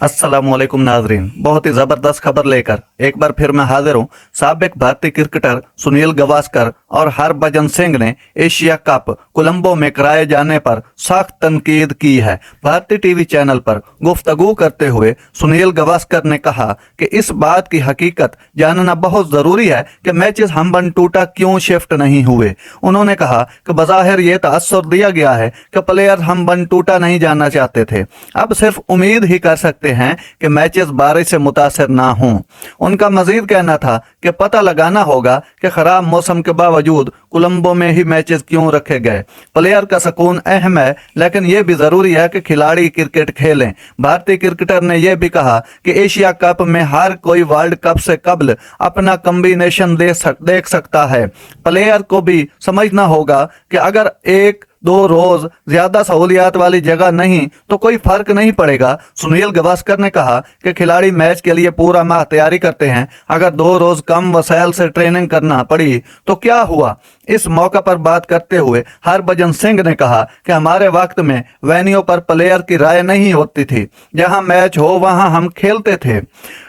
अस्सलामुअलैकुम नाजरीन, बहुत ही जबरदस्त खबर लेकर एक बार फिर मैं हाजिर हूँ। साबिक भारतीय क्रिकेटर सुनील गावस्कर और हरभजन सिंह ने एशिया कप कोलंबो में कराए जाने पर सख्त तनकीद की है। भारतीय टीवी चैनल पर गुफ्तगू करते हुए सुनील गावस्कर ने कहा कि इस बात की हकीकत जानना बहुत जरूरी है कि मैचेस हम टूटा क्यों शिफ्ट नहीं हुए। उन्होंने कहा कि बज़ाहिर ये तासुर दिया गया है कि प्लेयर हम टूटा नहीं जाना चाहते थे, अब सिर्फ उम्मीद ही कर सकते हैं कि मैचेस बारिश से मुतासर ना हों। उनका मजीद कहना था कि पता लगाना होगा कि खराब मौसम के बावजूद कोलंबो में ही मैचेस क्यों रखे गए। प्लेयर का सुकून अहम है, लेकिन यह भी जरूरी है कि खिलाड़ी क्रिकेट खेलें। भारतीय क्रिकेटर ने यह भी कहा कि एशिया कप में हर कोई वर्ल्ड कप से कबल अपना कॉम्बिनेशन देख सकता है। प्लेयर को भी समझना होगा कि अगर एक दो रोज ज्यादा सहूलियात वाली जगह नहीं तो कोई फर्क नहीं पड़ेगा। सुनील गावस्कर ने कहा कि खिलाड़ी मैच के लिए पूरा माह तैयारी करते हैं, अगर 2 रोज कम वसाइल से ट्रेनिंग करना पड़ी तो क्या हुआ। इस मौका पर बात करते हुए हरभजन सिंह ने कहा कि हमारे वक्त में वेन्यू पर प्लेयर की राय नहीं होती थी, जहां मैच हो वहां हम खेलते थे।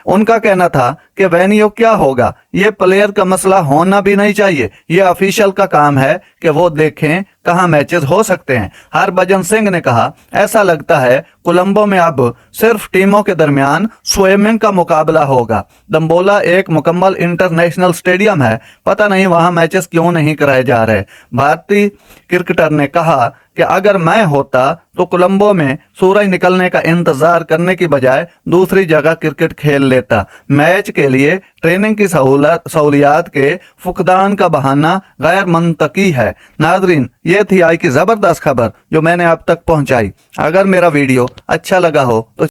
उनका कहना था कि वेन्यू क्या होगा, ये प्लेयर का मसला होना भी नहीं चाहिए, ये ऑफिशियल का काम है कि वो देखें कहां मैचेस हो सकते हैं। हरभजन सिंह ने कहा, ऐसा लगता है कोलंबो में अब सिर्फ टीमों के दरमियान स्विमिंग का मुकाबला होगा। दम्बोला एक मुकम्मल इंटरनेशनल स्टेडियम है, पता नहीं वहां मैचेस क्यों नहीं कराए जा रहे। भारतीय क्रिकेटर ने कहा कि अगर मैं होता तो कोलंबो में सूरज निकलने का इंतजार करने की बजाय दूसरी जगह क्रिकेट खेल लेता। मैच के लिए ट्रेनिंग की सहूलियात के फुकदान का बहाना गैर मंतकी है। नाजरीन, ये थी आज की जबरदस्त खबर जो मैंने आप तक पहुंचाई। अगर मेरा वीडियो अच्छा लगा हो तो